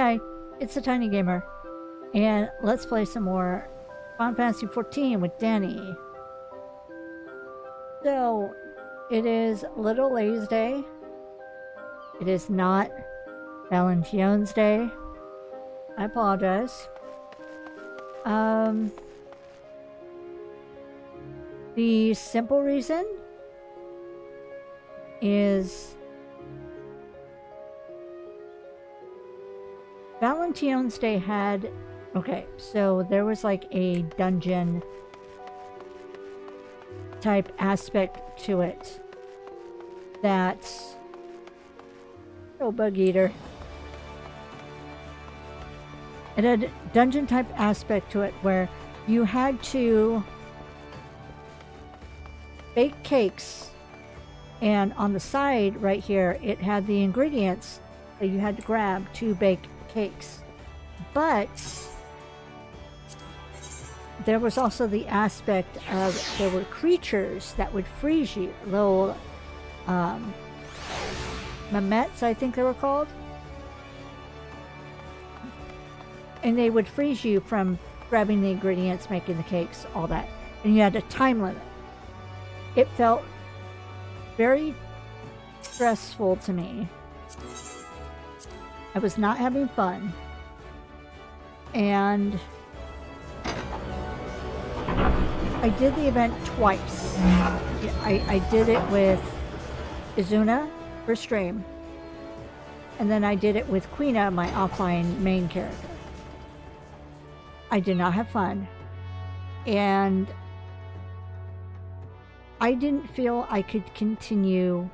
hi, it's the Tiny Gamer, and let's play some more Final Fantasy XIV with Daenne. So, it is Little Lay's Day. It is not Valentine's Day. I apologize. The simple reason is Valentine's Day had, okay, so there was like a dungeon type aspect to it that, oh, bug eater. It had a dungeon type aspect to it where you had to bake cakes, and on the side right here it had the ingredients that you had to grab to bake cakes. But there was also the aspect of there were creatures that would freeze you, little Mamets, I think they were called, and they would freeze you from grabbing the ingredients, making the cakes, all that, and you had a time limit. It felt very stressful to me. I was not having fun. And I did the event twice. I did it with Izuna for stream. And then I did it with Quina, my offline main character. I did not have fun. And I didn't feel I could continue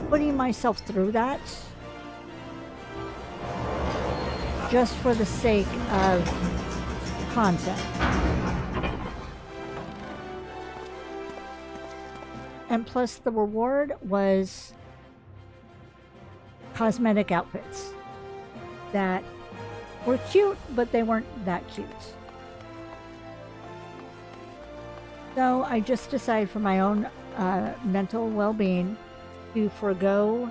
putting myself through that just for the sake of content. And plus the reward was cosmetic outfits that were cute, but they weren't that cute. So I just decided for my own mental well-being to forego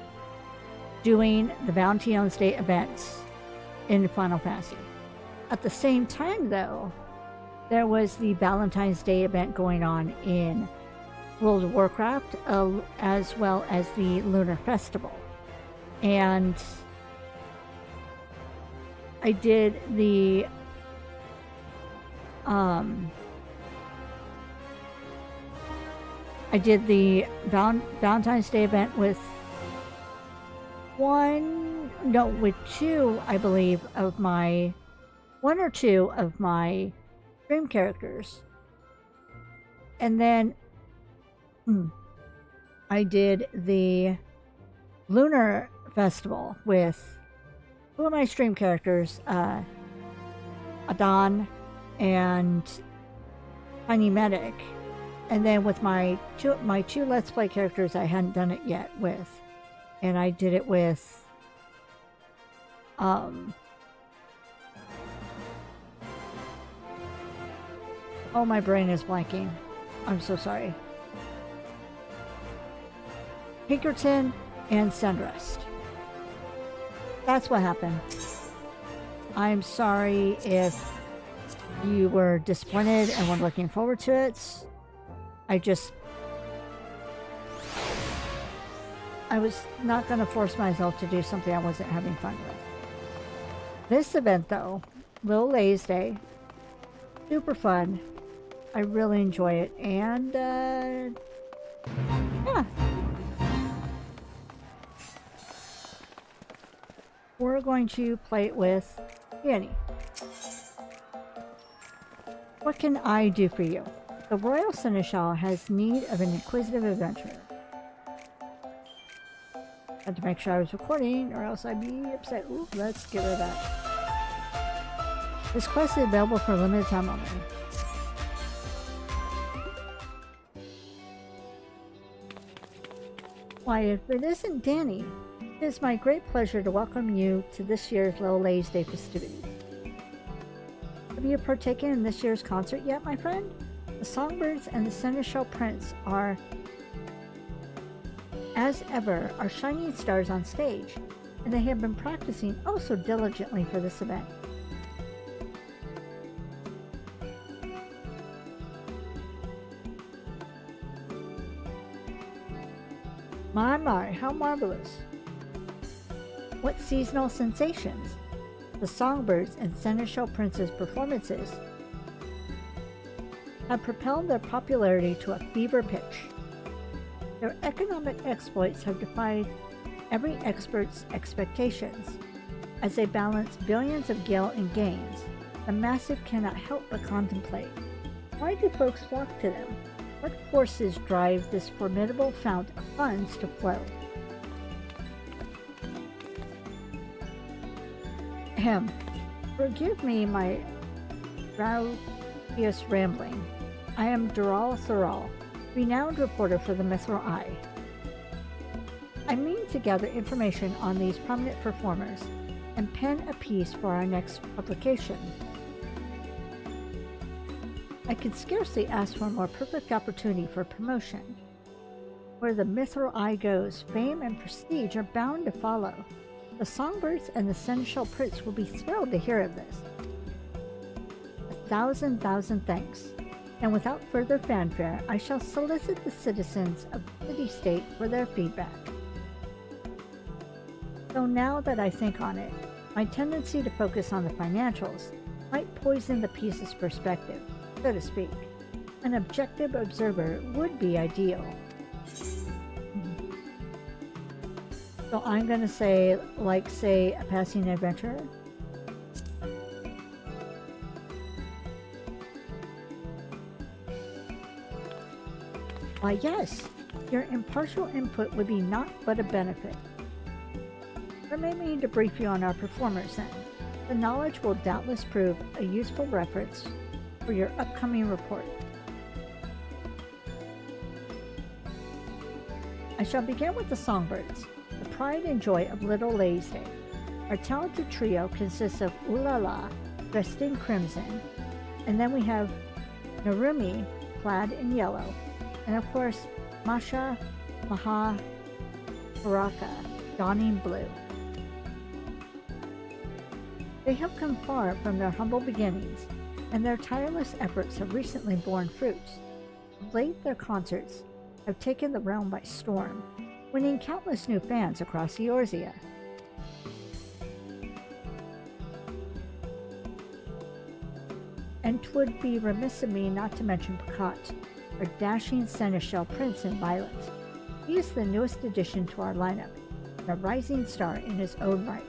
doing the Valentine's Day events in Final Fantasy. At the same time, though, there was the Valentine's Day event going on in World of Warcraft, as well as the Lunar Festival. And I did the Valentine's Day event with two, I believe, of my, one or two of my stream characters. And then I did the Lunar Festival with two of my stream characters, Daenne and Tiny Medic. And then with my two Let's Play characters I hadn't done it yet with. And I did it with oh, my brain is blanking. I'm so sorry. Pinkerton and Sundrest. That's what happened. I'm sorry if you were disappointed and were looking forward to it. I was not going to force myself to do something I wasn't having fun with. This event, though, Little Lay's Day, super fun. I really enjoy it, and yeah. We're going to play it with Daenne. What can I do for you? The Royal Seneschal has need of an inquisitive adventurer. Had to make sure I was recording, or else I'd be upset. Ooh, let's get rid of that. This quest is available for a limited time only. Why, if it isn't Daenne, it is my great pleasure to welcome you to this year's Little Lay's Day festivities. Have you partaken in this year's concert yet, my friend? The Songbirds and the Seneschal Prince are, as ever, our shining stars on stage. and they have been practicing oh so diligently for this event. My, how marvelous! What seasonal sensations! The songbirds and seneschal princes' performances have propelled their popularity to a fever pitch. Their economic exploits have defied every expert's expectations. As they balance billions of gil in gains, the massive cannot help but contemplate. Why do folks flock to them? What forces drive this formidable fount of funds to flow? Ahem. Forgive me my raucous rambling. I am Dural Thural, renowned reporter for the Mithril Eye. I mean to gather information on these prominent performers and pen a piece for our next publication. I could scarcely ask for a more perfect opportunity for promotion. Where the Mithril Eye goes, fame and prestige are bound to follow. The songbirds and the seneschal prince will be thrilled to hear of this. 1,000 thanks. And without further fanfare, I shall solicit the citizens of the city-state for their feedback. Though now that I think on it, my tendency to focus on the financials might poison the piece's perspective, so to speak. An objective observer would be ideal. So I'm going to say, like, say, a passing adventure. Why, yes, your impartial input would be naught but a benefit. Permit me to brief you on our performers then. The knowledge will doubtless prove a useful reference for your upcoming report. I shall begin with the songbirds, the pride and joy of Little Lay's Day. Our talented trio consists of Ulala, dressed in crimson, and then we have Narumi, clad in yellow, and of course, Masha Maha Baraka, donning blue. They have come far from their humble beginnings, and their tireless efforts have recently borne fruits. Of late, their concerts have taken the realm by storm, winning countless new fans across Eorzea. And 'twould be remiss of me not to mention Pakat, our dashing seneschal prince in violet. He is the newest addition to our lineup, and a rising star in his own right.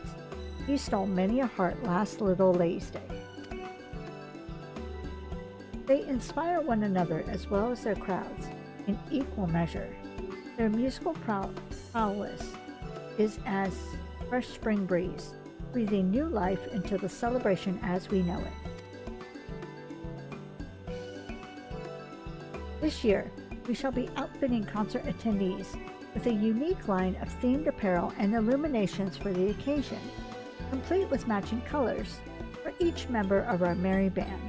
He stole many a heart last Little Lay's Day. They inspire one another as well as their crowds in equal measure. Their musical prowess is as fresh spring breeze, breathing new life into the celebration as we know it. This year, we shall be outfitting concert attendees with a unique line of themed apparel and illuminations for the occasion, complete with matching colors for each member of our merry band.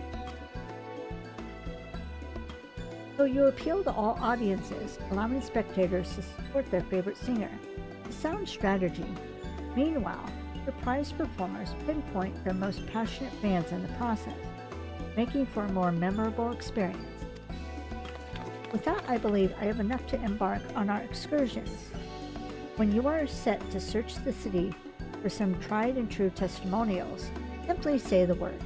Though you appeal to all audiences, allowing spectators to support their favorite singer, a sound strategy. Meanwhile, the prize performers pinpoint their most passionate fans in the process, making for a more memorable experience. With that, I believe I have enough to embark on our excursions. When you are set to search the city for some tried and true testimonials, simply say the word.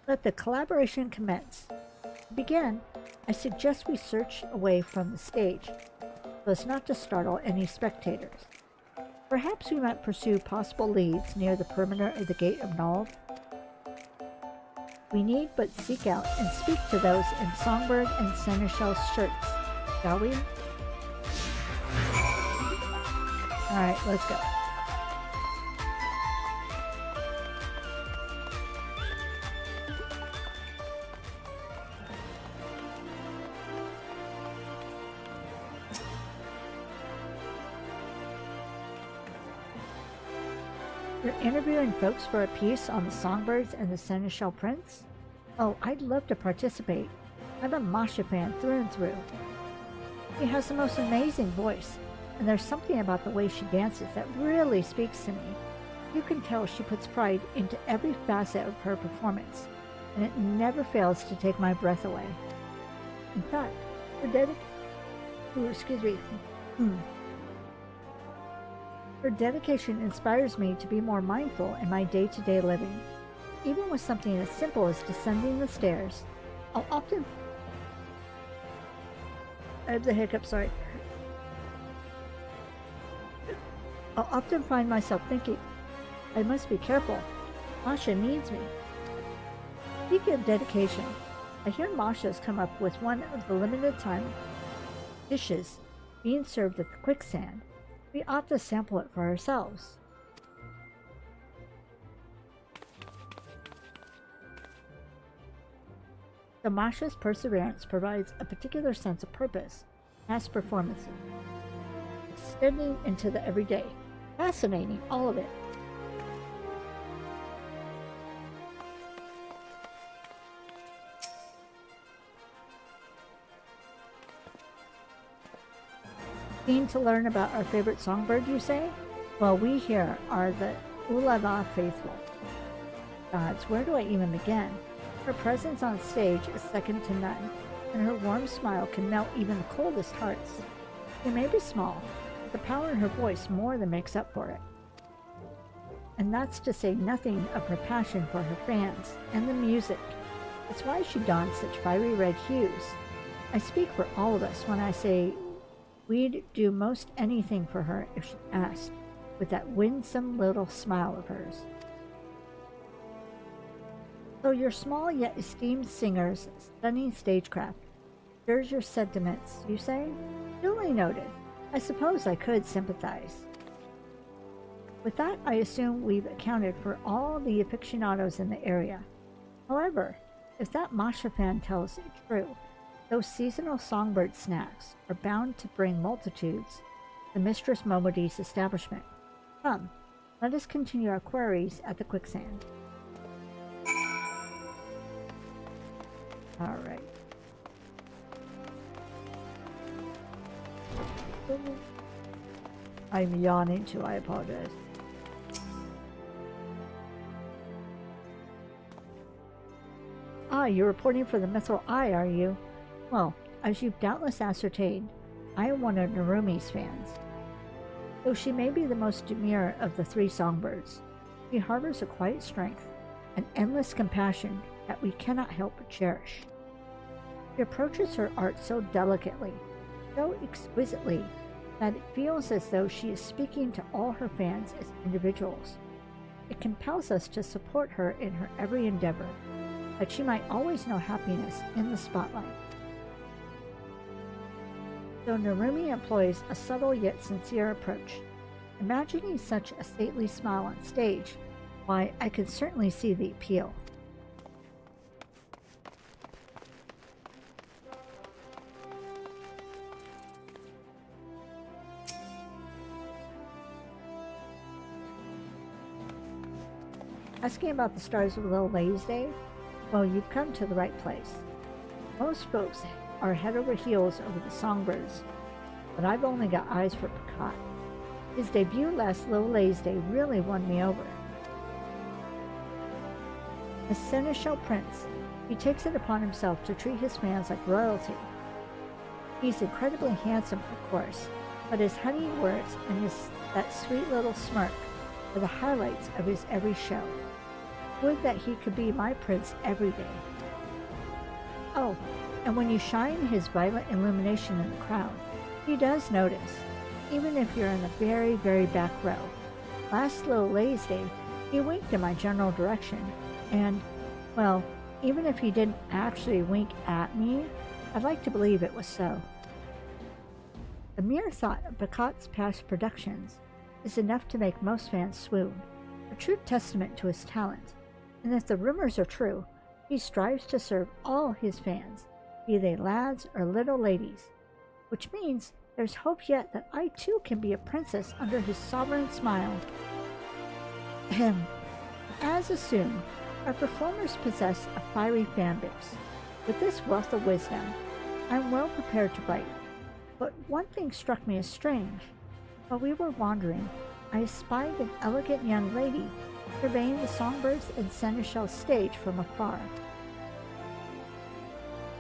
Let the collaboration commence. To begin, I suggest we search away from the stage, so as not to startle any spectators. Perhaps we might pursue possible leads near the perimeter of the Gate of Nald. We need but seek out and speak to those in songbird and seneschal shirts, shall we? Alright, let's go. You're interviewing folks for a piece on the songbirds and the seneschal prince? Oh, I'd love to participate. I'm a Masha fan through and through. She has the most amazing voice, and there's something about the way she dances that really speaks to me. You can tell she puts pride into every facet of her performance, and it never fails to take my breath away. In fact, her dedication inspires me to be more mindful in my day-to-day living. Even with something as simple as descending the stairs, I'll often... I have the hiccup, sorry. I'll often find myself thinking, I must be careful. Masha needs me. Speaking of dedication, I hear Masha's come up with one of the limited time dishes being served at the quicksand. We ought to sample it for ourselves. So Masha's perseverance provides a particular sense of purpose as performances, extending into the everyday. Fascinating, all of it. Keen to learn about our favorite songbird, you say? Well, we here are the Ulala faithful. Gods, where do I even begin? Her presence on stage is second to none, and her warm smile can melt even the coldest hearts. She may be small, but the power in her voice more than makes up for it. And that's to say nothing of her passion for her fans and the music. It's why she dons such fiery red hues. I speak for all of us when I say we'd do most anything for her if she asked, with that winsome little smile of hers. So your small yet esteemed singer's stunning stagecraft stirs your sentiments, you say? Duly noted. I suppose I could sympathize. With that, I assume we've accounted for all the aficionados in the area. However, if that Masha fan tells it true, those seasonal songbird snacks are bound to bring multitudes to Mistress Momodi's establishment. Come, let us continue our queries at the quicksand. All right. I'm yawning too, I apologize. Ah, you're reporting for the Methyl Eye, are you? Well, as you've doubtless ascertained, I am one of Narumi's fans. Though she may be the most demure of the three songbirds, she harbors a quiet strength, an endless compassion that we cannot help but cherish. She approaches her art so delicately, so exquisitely, that it feels as though she is speaking to all her fans as individuals. It compels us to support her in her every endeavor, that she might always know happiness in the spotlight. So Narumi employs a subtle yet sincere approach. Imagining such a stately smile on stage, why, I can certainly see the appeal. Asking about the stars of Little Ladies' Day? Well, you've come to the right place. Most folks are head over heels over the songbirds, but I've only got eyes for Picot. His debut last Little Ladies' Day really won me over. As Seneschal Prince, he takes it upon himself to treat his fans like royalty. He's incredibly handsome, of course, but his honeyed words and that sweet little smirk are the highlights of his every show. Would that he could be my prince every day. Oh, and when you shine his violet illumination in the crowd, he does notice, even if you're in the very, very back row. Last Little Ladies' Day, he winked in my general direction, and, well, even if he didn't actually wink at me, I'd like to believe it was so. The mere thought of Picot's past productions is enough to make most fans swoon, a true testament to his talent. And if the rumors are true, he strives to serve all his fans, be they lads or little ladies, which means there's hope yet that I too can be a princess under his sovereign smile. Ahem. As assumed, our performers possess a fiery fan base. With this wealth of wisdom, I'm well prepared to write. But one thing struck me as strange. While we were wandering, I espied an elegant young lady surveying the songbirds and seneschal stage from afar.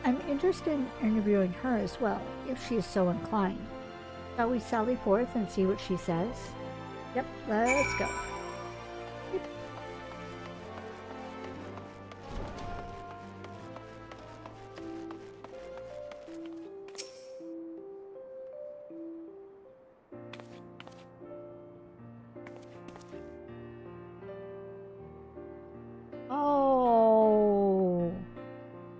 I'm interested in interviewing her as well, if she is so inclined. Shall we sally forth and see what she says? Yep, let's go. Oh,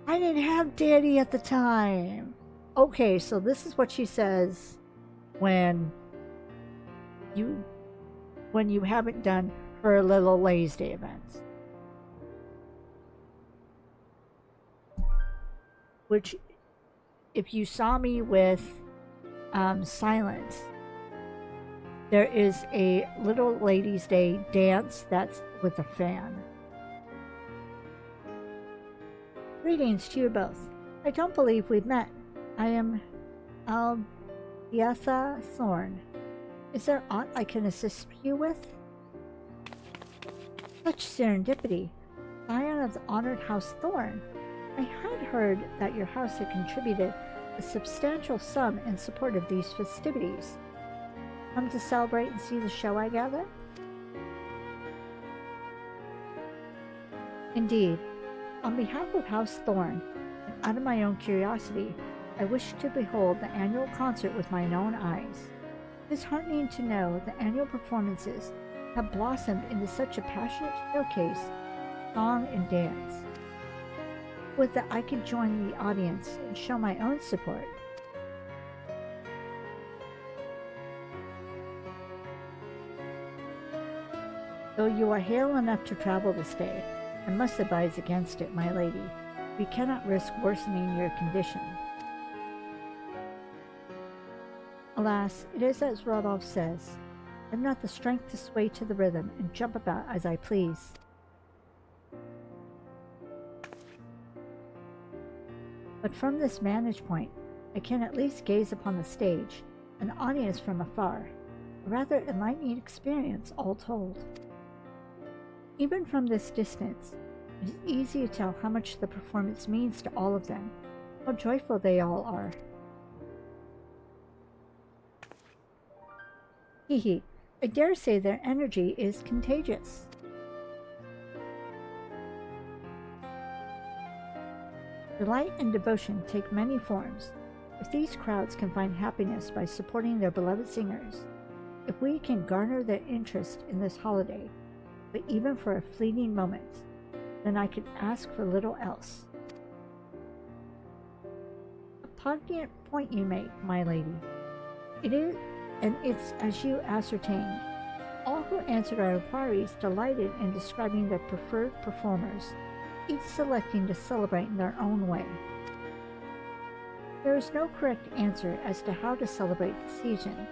I didn't have Daenne at the time. Okay, so this is what she says when you haven't done her little Lays Day events. Which, if you saw me with Silence, there is a little Ladies' Day dance that's with a fan. Greetings to you both. I don't believe we've met. I am Albiatha Thorn. Is there aught I can assist you with? Such serendipity. Scion of the honored House Thorn. I had heard that your house had contributed a substantial sum in support of these festivities. Come to celebrate and see the show, I gather? Indeed. On behalf of House Thorn, and out of my own curiosity, I wish to behold the annual concert with my own eyes. It is heartening to know the annual performances have blossomed into such a passionate showcase, song and dance. Would that I could join the audience and show my own support. Though you are hale enough to travel this day, I must advise against it, my lady. We cannot risk worsening your condition. Alas, it is as Rodolph says, I have not the strength to sway to the rhythm and jump about as I please. But from this vantage point, I can at least gaze upon the stage, an audience from afar, a rather enlightening experience all told. Even from this distance, it is easy to tell how much the performance means to all of them, how joyful they all are. Hehe, I dare say their energy is contagious. Delight and devotion take many forms. If these crowds can find happiness by supporting their beloved singers, if we can garner their interest in this holiday, but even for a fleeting moment, then I could ask for little else. A poignant point you make, my lady. It is, and it's as you ascertained. All who answered our inquiries delighted in describing their preferred performers, each selecting to celebrate in their own way. There is no correct answer as to how to celebrate the season,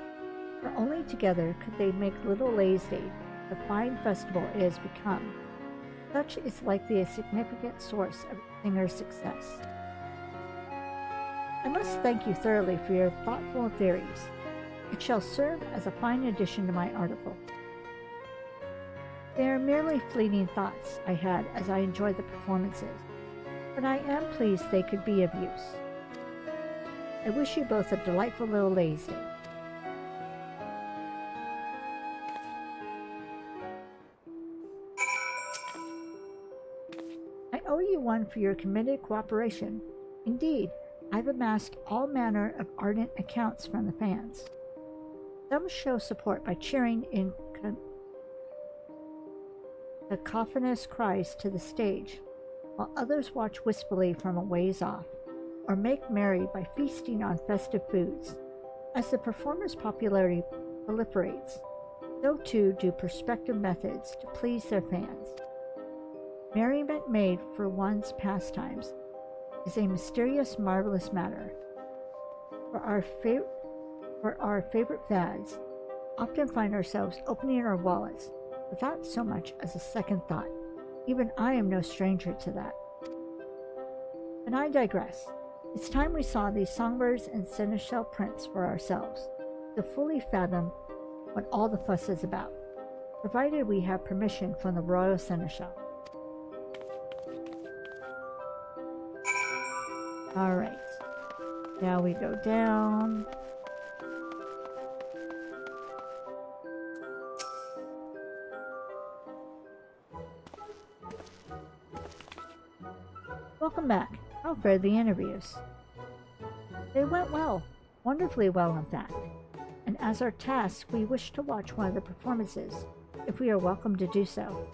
for only together could they make Little Lays Day the fine festival it has become. Such is likely a significant source of a singer's success. I must thank you thoroughly for your thoughtful theories. It shall serve as a fine addition to my article. They are merely fleeting thoughts I had as I enjoyed the performances, but I am pleased they could be of use. I wish you both a delightful little Lays Day. I owe you one for your committed cooperation. Indeed, I've amassed all manner of ardent accounts from the fans. Some show support by cheering in cacophonous cries to the stage, while others watch wistfully from a ways off, or make merry by feasting on festive foods. As the performer's popularity proliferates, so too do prospective methods to please their fans. Merriment made for one's pastimes is a mysterious, marvelous matter. For our favorite fads, often find ourselves opening our wallets without so much as a second thought. Even I am no stranger to that. But I digress. It's time we saw these songbirds and seneschal prints for ourselves, to fully fathom what all the fuss is about, provided we have permission from the royal seneschal. Alright, now we go down. Welcome back. How fared the interviews? They went well, wonderfully well in fact, and as our task we wish to watch one of the performances, if we are welcome to do so.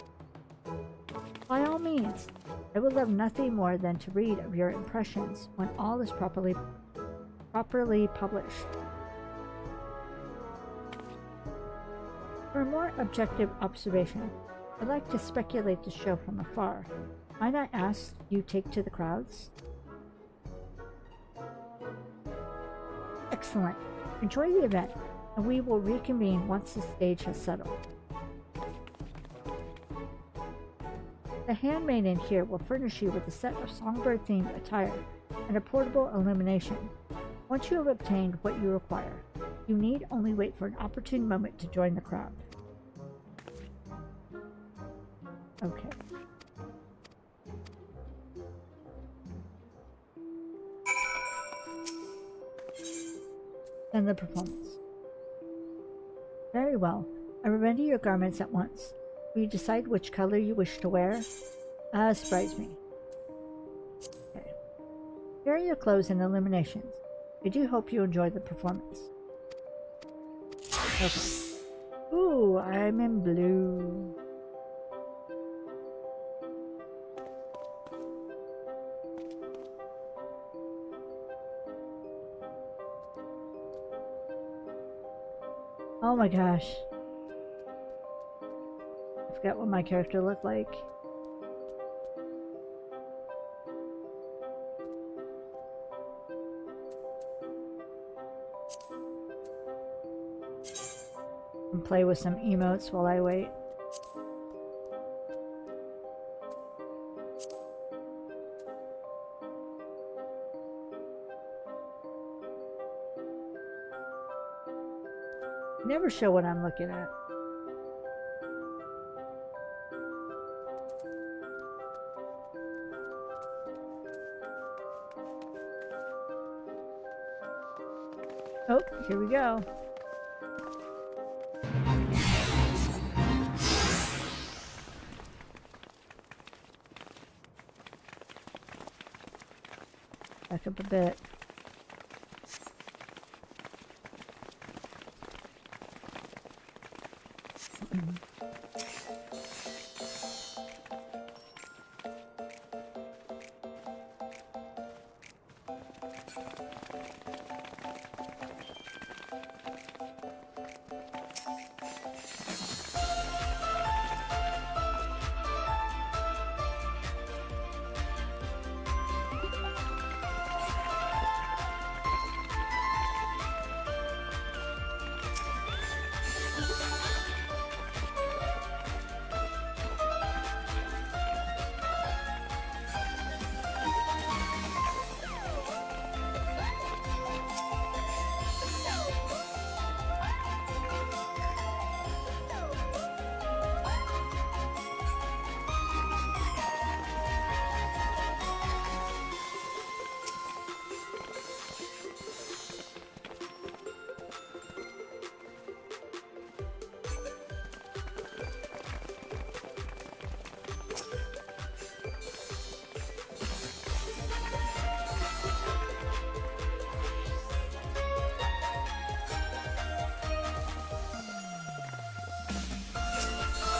By all means, I would love nothing more than to read of your impressions when all is properly published. For a more objective observation, I'd like to speculate the show from afar. Might I ask you take to the crowds? Excellent. Enjoy the event, and we will reconvene once the stage has settled. The handmaiden here will furnish you with a set of songbird-themed attire and a portable illumination. Once you have obtained what you require, you need only wait for an opportune moment to join the crowd. Okay. Then the performance. Very well. I will render your garments at once. Will you decide which color you wish to wear? Surprise me. Okay. Here are your clothes and illuminations. I do hope you enjoy the performance. Okay. Ooh, I'm in blue. Oh my gosh. I forgot what my character looked like. And play with some emotes while I wait. Never show what I'm looking at. Oh, here we go. Back up a bit.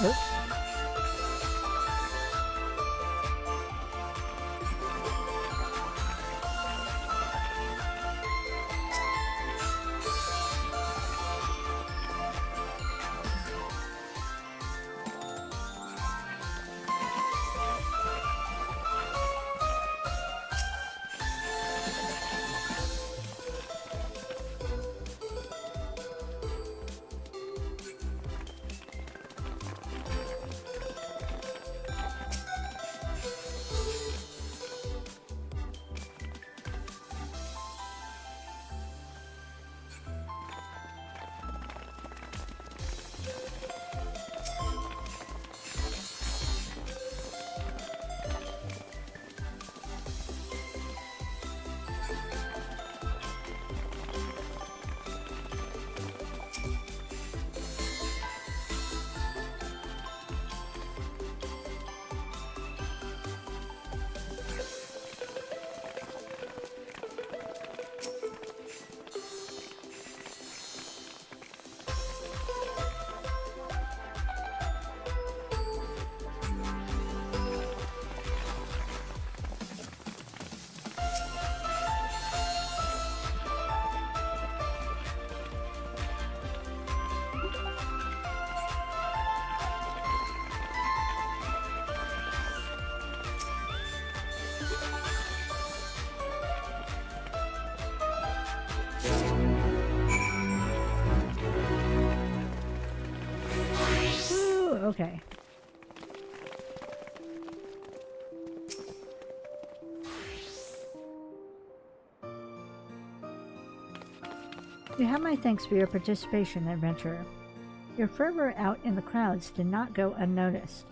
Nope. okay. You have my thanks for your participation, adventurer. Your fervor out in the crowds did not go unnoticed.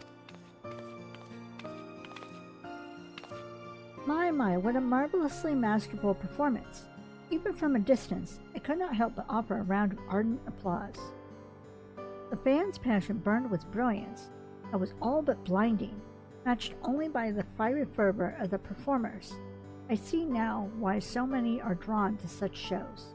My, what a marvelously masterful performance. Even from a distance, I could not help but offer a round of ardent applause. The fans' passion burned with brilliance that was all but blinding, matched only by the fiery fervor of the performers. I see now why so many are drawn to such shows.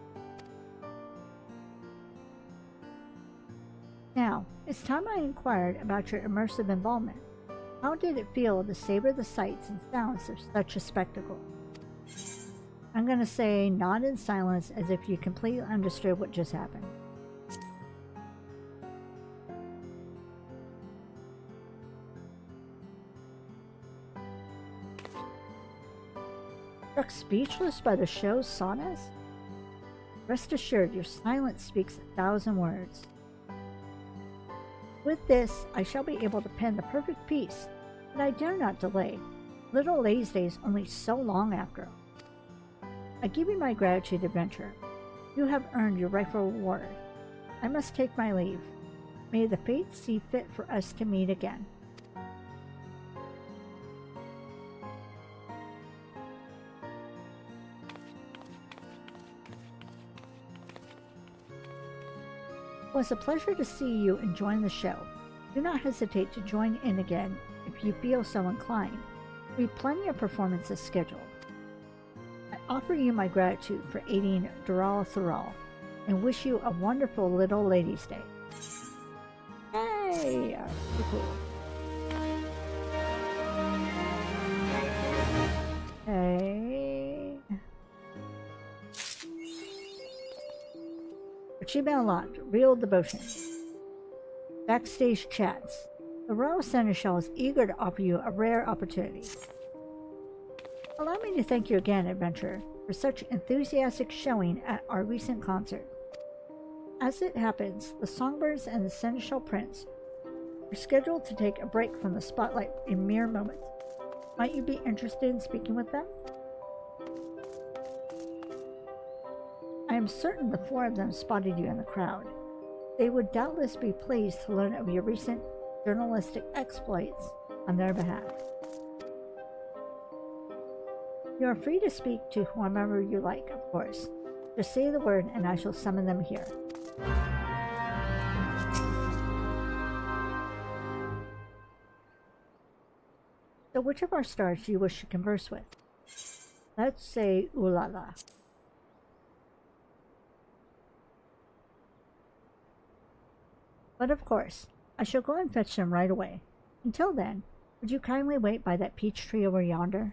Now, it's time I inquired about your immersive involvement. How did it feel to savor the sights and sounds of such a spectacle? I'm going to say nod in silence as if you completely understood what just happened. Struck speechless by the show's sonas? Rest assured, your silence speaks 1,000 words. With this, I shall be able to pen the perfect piece, but I dare not delay. Little Lay's Day is only so long after. I give you my gratitude, adventurer. You have earned your rightful reward. I must take my leave. May the fates see fit for us to meet again. It was a pleasure to see you enjoying the show. Do not hesitate to join in again if you feel so inclined. We have plenty of performances scheduled. I offer you my gratitude for aiding Dural Thural and wish you a wonderful little Ladies' Day. Hey! Cool. Hey. Achievement unlocked. Real devotion. Backstage chats. The Royal Seneschal is eager to offer you a rare opportunity. Allow me to thank you again, adventurer, for such enthusiastic showing at our recent concert. As it happens, the Songbirds and the Seneschal Prince are scheduled to take a break from the spotlight in mere moments. Might you be interested in speaking with them? I am certain the four of them spotted you in the crowd. They would doubtless be pleased to learn of your recent journalistic exploits on their behalf. You are free to speak to whomever you like, of course. Just say the word and I shall summon them here. So which of our stars do you wish to converse with? Let's say Ulala. But of course, I shall go and fetch them right away. Until then, would you kindly wait by that peach tree over yonder?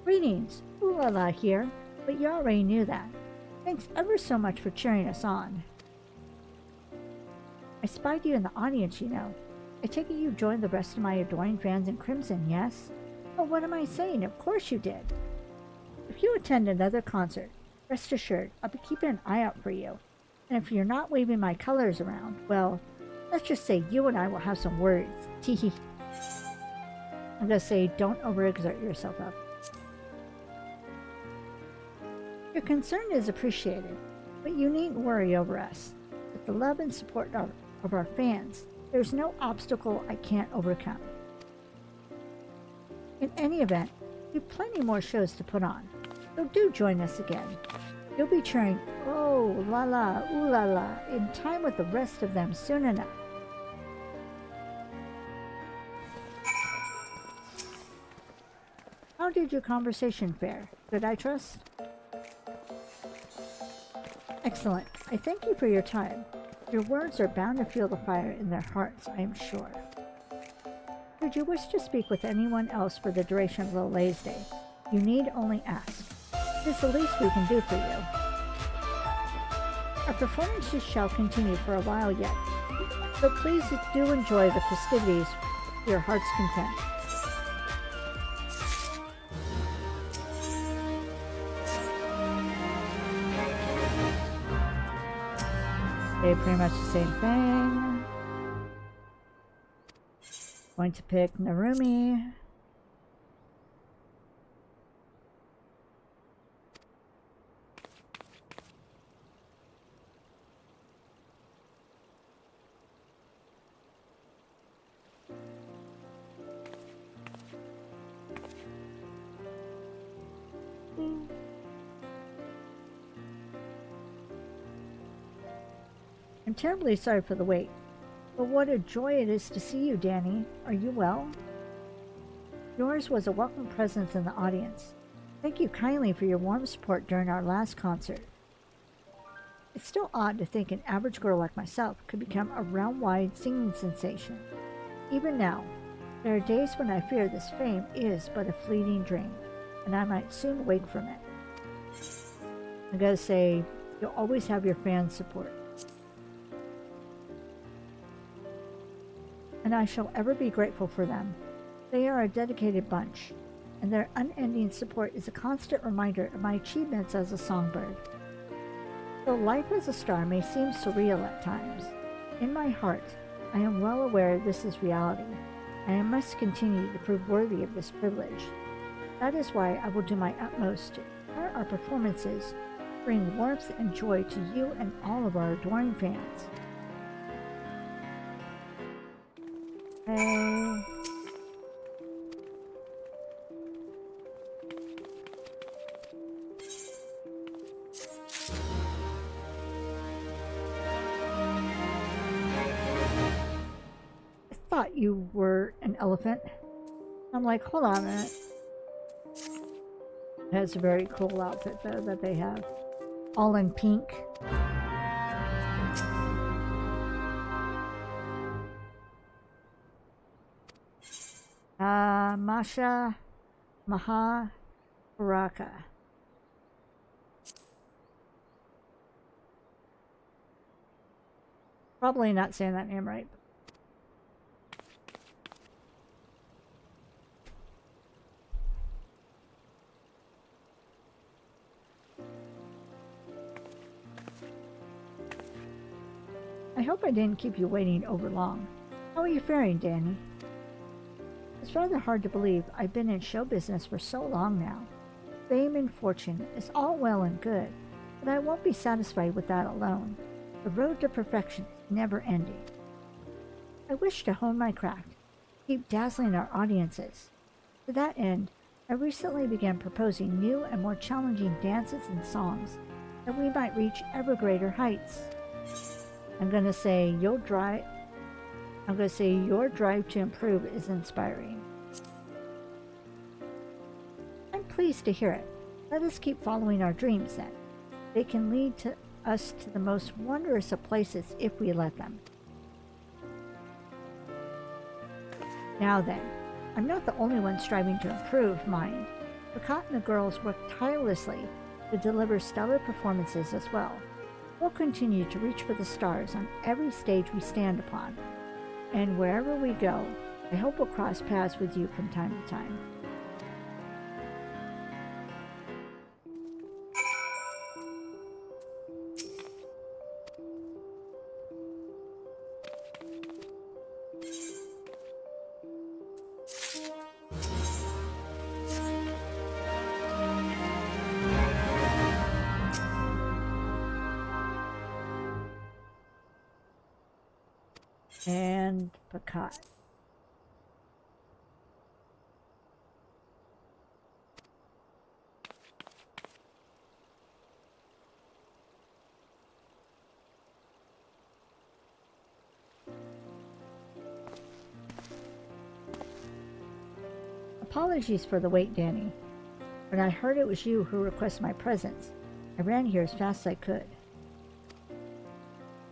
Greetings, Ulala here, but you already knew that. Thanks ever so much for cheering us on. I spied you in the audience, you know. I take it you joined the rest of my adoring fans in Crimson, yes? Oh, what am I saying? Of course you did. If you attend another concert, rest assured I'll be keeping an eye out for you. And if you're not waving my colors around, well, let's just say you and I will have some words. Teehee. I'm gonna say don't overexert yourself up. Your concern is appreciated, but you needn't worry over us. With the love and support of our fans, there's no obstacle I can't overcome. In any event, we have plenty more shows to put on, so do join us again. You'll be cheering, oh la la, ooh la la, in time with the rest of them soon enough. How did your conversation fare? Good, I trust? Excellent. I thank you for your time. Your words are bound to feel the fire in their hearts, I am sure. Should you wish to speak with anyone else for the duration of the Lay's Day, you need only ask. It is the least we can do for you. Our performances shall continue for a while yet, so please do enjoy the festivities to your heart's content. Okay, pretty much the same thing. Going to pick Narumi. I'm terribly sorry for the wait, but what a joy it is to see you, Daenne. Are you well? Yours was a welcome presence in the audience. Thank you kindly for your warm support during our last concert. It's still odd to think an average girl like myself could become a realm-wide singing sensation. Even now, there are days when I fear this fame is but a fleeting dream, and I might soon wake from it. I gotta say, you'll always have your fans' support. And I shall ever be grateful for them. They are a dedicated bunch, and their unending support is a constant reminder of my achievements as a songbird. Though life as a star may seem surreal at times, in my heart, I am well aware this is reality, and I must continue to prove worthy of this privilege. That is why I will do my utmost to ensure our performances bring warmth and joy to you and all of our adoring fans. Okay. I thought you were an elephant. I'm like, hold on a minute. That's a very cool outfit though that they have. All in pink. Masha Mahaparaka. Probably not saying that name right. I hope I didn't keep you waiting over long. How are you faring, Daenne? It's rather hard to believe I've been in show business for so long now. Fame and fortune is all well and good, but I won't be satisfied with that alone. The road to perfection is never ending. I wish to hone my craft, keep dazzling our audiences. To that end, I recently began proposing new and more challenging dances and songs that we might reach ever greater heights. I'm going to say your drive to improve is inspiring. I'm pleased to hear it. Let us keep following our dreams then. They can lead us to the most wondrous of places if we let them. Now then, I'm not the only one striving to improve, mind. Pakat and the girls work tirelessly to deliver stellar performances as well. We'll continue to reach for the stars on every stage we stand upon. And wherever we go, I hope we'll cross paths with you from time to time. And Pakat. Apologies for the wait, Daenne. When I heard it was you who requested my presence, I ran here as fast as I could.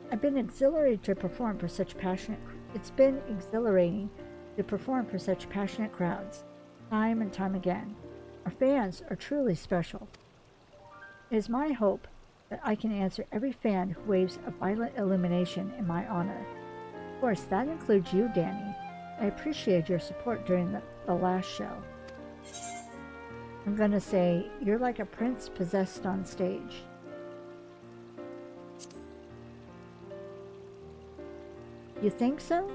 It's been exhilarating to perform for such passionate crowds, time and time again. Our fans are truly special. It is my hope that I can answer every fan who waves a violent illumination in my honor. Of course, that includes you, Daenne. I appreciate your support during the last show. I'm gonna say, you're like a prince possessed on stage. You think so?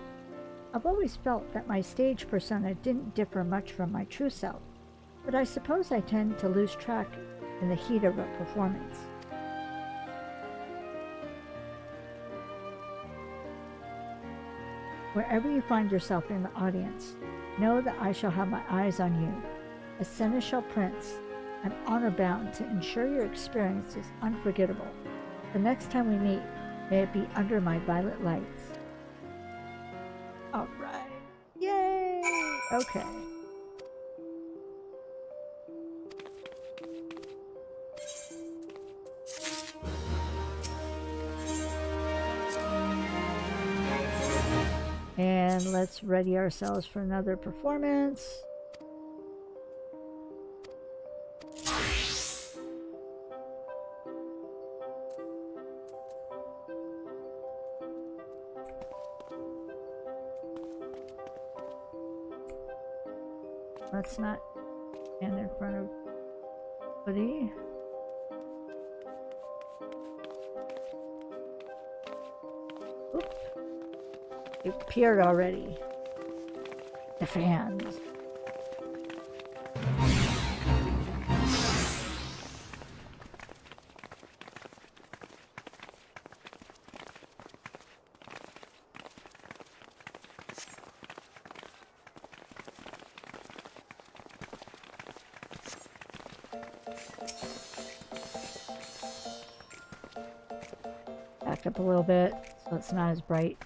I've always felt that my stage persona didn't differ much from my true self, but I suppose I tend to lose track in the heat of a performance. Wherever you find yourself in the audience, know that I shall have my eyes on you. As Seneschal Prince, I'm honor-bound to ensure your experience is unforgettable. The next time we meet, may it be under my violet lights. All right. Yay! Okay. And let's ready ourselves for another performance. Let's not stand in front of Woody. Oop. It appeared already. The fans. Back up a little bit so it's not as bright.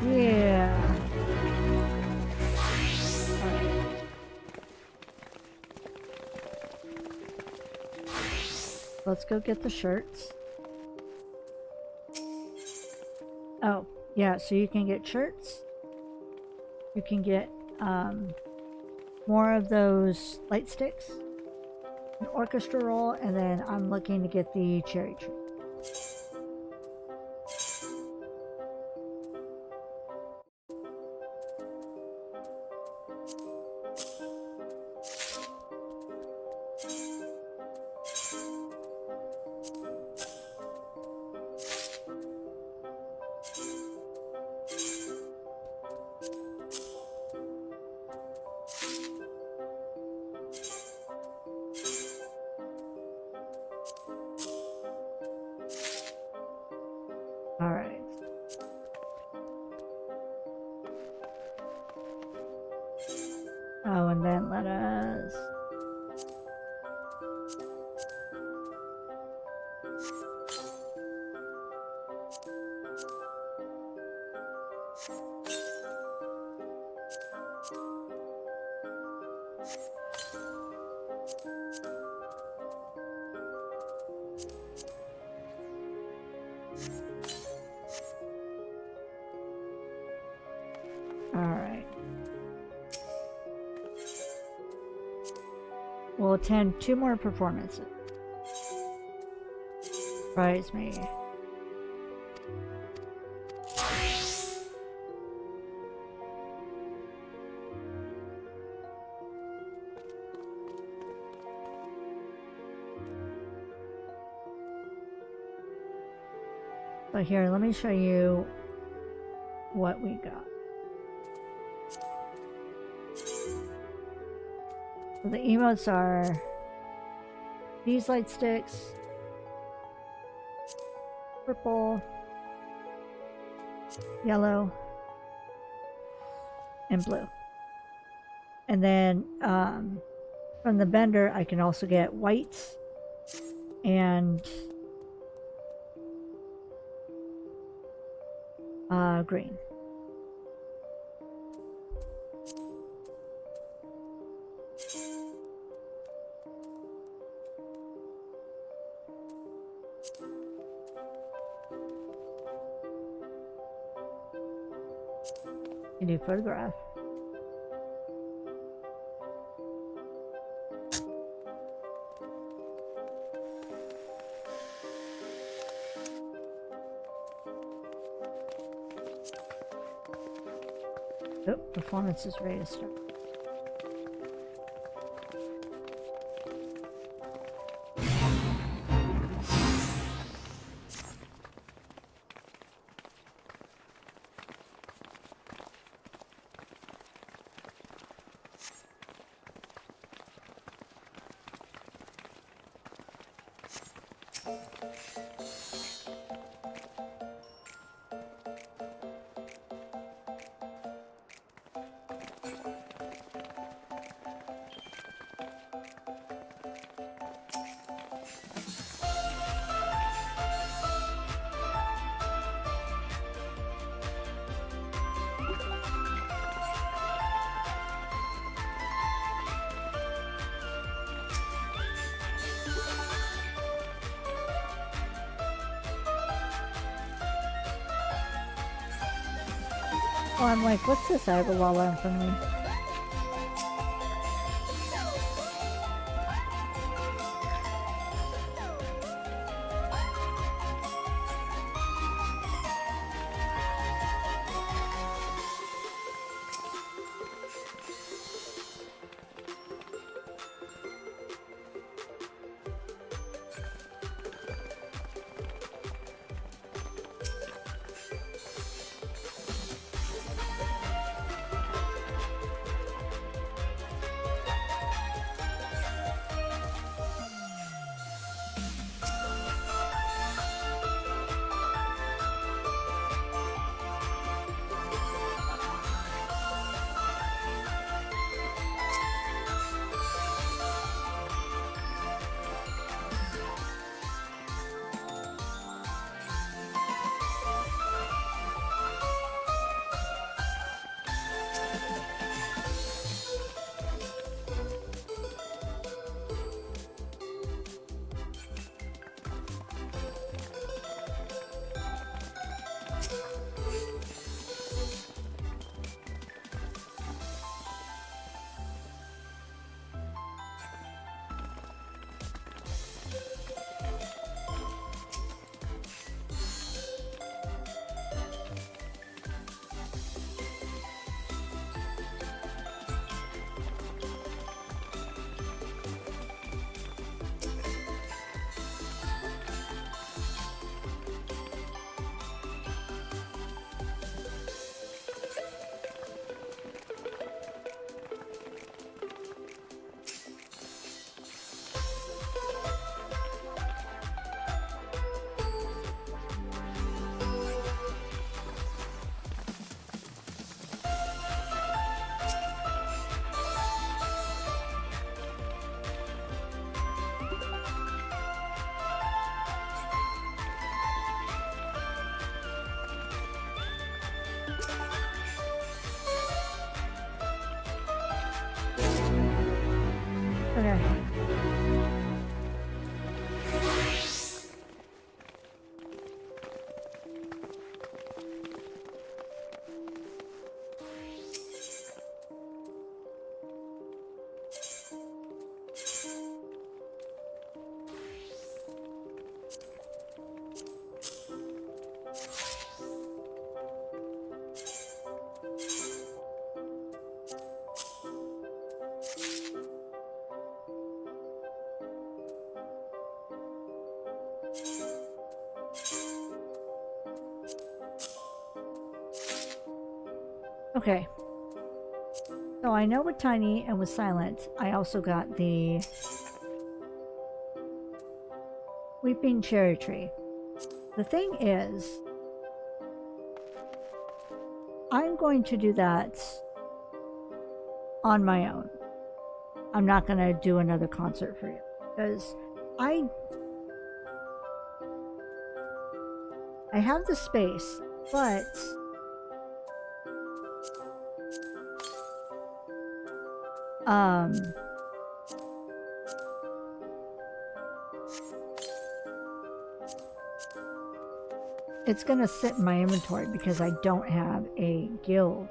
Yeah. Let's go get the shirts. Oh, Yeah, so you can get shirts. You can get more of those light sticks, an orchestra roll, and then I'm looking to get the cherry tree. All right. Oh, and then let us... All right. We'll attend 2 more performances. Surprise me. So here, let me show you what we got. So the emotes are these light sticks, purple, yellow, and blue. And then from the vendor, I can also get white and green. You do photograph. Oh, performance is ready to start. Oh, I'm like, what's this? I have a Lala in front of me. Okay. So I know with Tiny and with Silent, I also got the Weeping Cherry Tree. The thing is, I'm going to do that on my own. I'm not going to do another concert for you because I have the space, but it's gonna sit in my inventory because I don't have a guild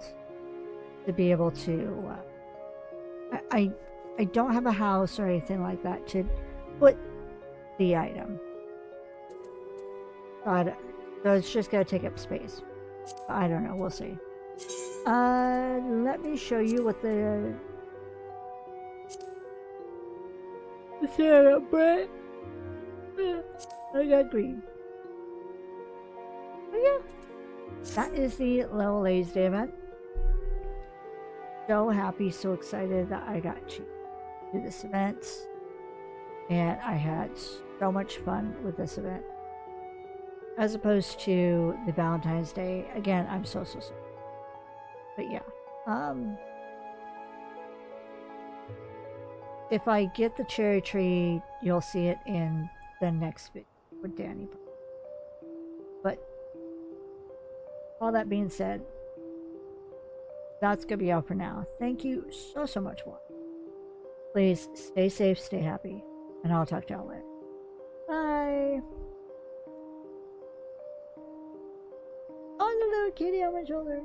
to be able to I don't have a house or anything like that to put the item. So it's just gonna take up space. I don't know, we'll see. Let me show you what the setup, Brett. I got green. But yeah, that is the Level A's Day event. So happy, so excited that I got to do this event. And I had so much fun with this event. As opposed to the Valentine's Day. Again, I'm so sorry. But yeah. If I get the cherry tree, you'll see it in the next video with Daenne. But all that being said, that's gonna be all for now. Thank you so much for watching. Please stay safe, stay happy, and I'll talk to y'all later. Bye. Oh, the little kitty on my shoulder.